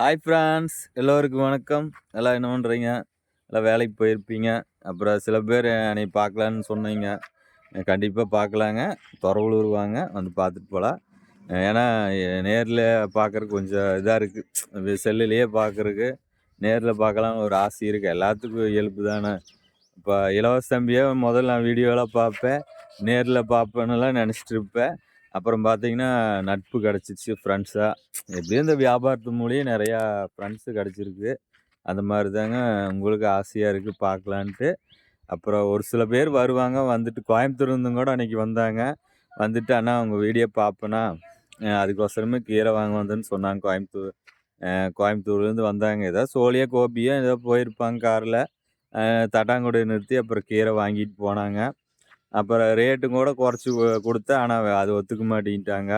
Hi friends, எல்லோருக்கும் வணக்கம். எல்லாம் என்ன பண்ணுறீங்க? எல்லாம் வேலைக்கு போயிருப்பீங்க. அப்புறம் சில பேர் என்னைய பார்க்கலான்னு சொன்னீங்க. கண்டிப்பாக பார்க்கலாங்க. தொரவலூர் வாங்க, வந்து பார்த்துட்டு போகலாம். ஏன்னா நேரில் பார்க்குறக்கு கொஞ்சம் இதாக இருக்குது. செல்லுலேயே பார்க்குறக்கு நேரில் பார்க்கலான்னு ஒரு ஆசை இருக்குது. எல்லாத்துக்கும் இயல்பு தானே. இப்போ இலவச தம்பியை முதல்ல நான் வீடியோலாம் பார்ப்பேன், நேரில் பார்ப்பேன்னுலாம் நினச்சிட்டு இருப்பேன். அப்புறம் பார்த்தீங்கன்னா நட்பு கிடச்சிச்சு ஃப்ரெண்ட்ஸாக. எப்படியும் இந்த வியாபாரத்து மூலியம் நிறையா ஃப்ரெண்ட்ஸு கிடச்சிருக்கு. அந்த மாதிரி தாங்க உங்களுக்கு ஆசையாக இருக்குது பார்க்கலான்ட்டு. அப்புறம் ஒரு சில பேர் வருவாங்க, வந்துட்டு கோயம்புத்தூர்லேருந்து கூட அன்றைக்கி வந்தாங்க. வந்துட்டு அண்ணா உங்கள் வீடியோ பார்ப்பேண்ணா, அதுக்கோசரமே கீரை வாங்க வந்தேன்னு சொன்னாங்க. கோயம்புத்தூர்லேருந்து வந்தாங்க. ஏதோ சோழியோ கோபியோ ஏதோ போயிருப்பாங்க காரில். தட்டாங்குடியை நிறுத்தி அப்புறம் கீரை வாங்கிட்டு போனாங்க. அப்புறம் ரேட்டும் கூட குறைச்சி கொடுத்தேன். ஆனால் அது ஒத்துக்க மாட்டேன்ட்டாங்க.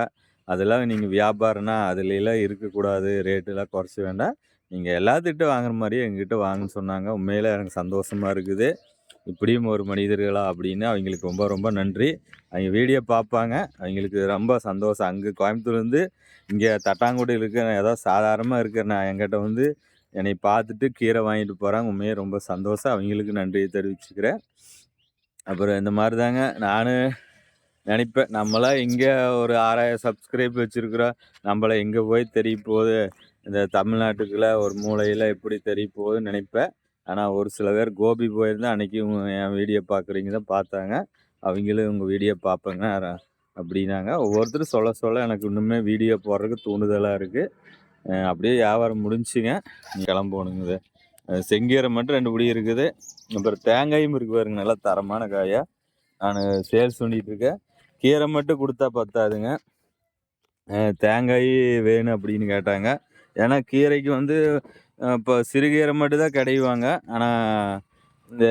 அதெல்லாம் நீங்கள் வியாபாரம்னா அதுலலாம் இருக்கக்கூடாது, ரேட்டெல்லாம் குறைச்சி வேண்டாம், நீங்கள் எல்லாத்துக்கிட்ட வாங்குற மாதிரியே எங்ககிட்ட வாங்கன்னு சொன்னாங்க. உண்மையிலே எனக்கு சந்தோஷமாக இருக்குது. இப்படியும் ஒரு மனிதர்களா அப்படின்னு அவங்களுக்கு ரொம்ப ரொம்ப நன்றி. அவங்க வீடியோ பார்ப்பாங்க, அவங்களுக்கு ரொம்ப சந்தோஷம். அங்கே கோயம்புத்தூர்லேருந்து இங்கே தட்டாங்குடியில் இருக்கிற ஏதோ சாதாரணமாக இருக்கிற நான் என்கிட்ட வந்து என்னை பார்த்துட்டு கீரை வாங்கிட்டு போகிறாங்க. உண்மையே ரொம்ப சந்தோஷம். அவங்களுக்கு நன்றியை தெரிவிச்சுக்கிறேன். அப்புறம் இந்த மாதிரி தாங்க நானும் நினைப்பேன், நம்மளாம் இங்கே ஒரு 6000 சப்ஸ்கிரைப் வச்சுருக்குறோம், நம்மளை எங்கே போய் தெரிய போகுது, இந்த தமிழ்நாட்டுக்குள்ளே ஒரு மூலையில் எப்படி தெரிய போகுதுன்னு நினைப்பேன். ஆனால் ஒரு சில பேர் கோபி போயிருந்தால் அன்றைக்கி என் வீடியோ பார்க்குறீங்க தான் பார்த்தாங்க. அவங்களும் உங்கள் வீடியோ பார்ப்பேங்க அப்படின்னாங்க. ஒவ்வொருத்தரும் சொல்ல சொல்ல எனக்கு இன்னுமே வீடியோ போடுறதுக்கு தூண்டுதலாக இருக்குது. அப்படியே வியாபாரம் முடிஞ்சுங்க, கிளம்பணுங்க. செங்கீரை மட்டும் 2 பிடி இருக்குது. அப்புறம் தேங்காயும் இருக்குது பாருங்க, நல்லா தரமான காயாக நான் சேல்ஸ் பண்ணிகிட்ருக்கேன். கீரை மட்டும் கொடுத்தா பத்தாதுங்க, தேங்காய் வேணும் அப்படின்னு கேட்டாங்க. ஏன்னா கீரைக்கு வந்து இப்போ சிறுகீரை மட்டும் தான் கிடைவாங்க. ஆனால் இந்த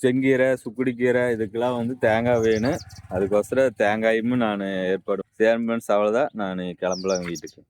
செங்கீரை, சுக்குடிக்கீரை இதுக்கெல்லாம் வந்து தேங்காய் வேணும். அதுக்கோசரம் தேங்காயும் நான் ஏற்பாடு சேர்மன்ஸ். அவ்வளோதான், நான் கிளம்பலாம் வீட்டுக்கு.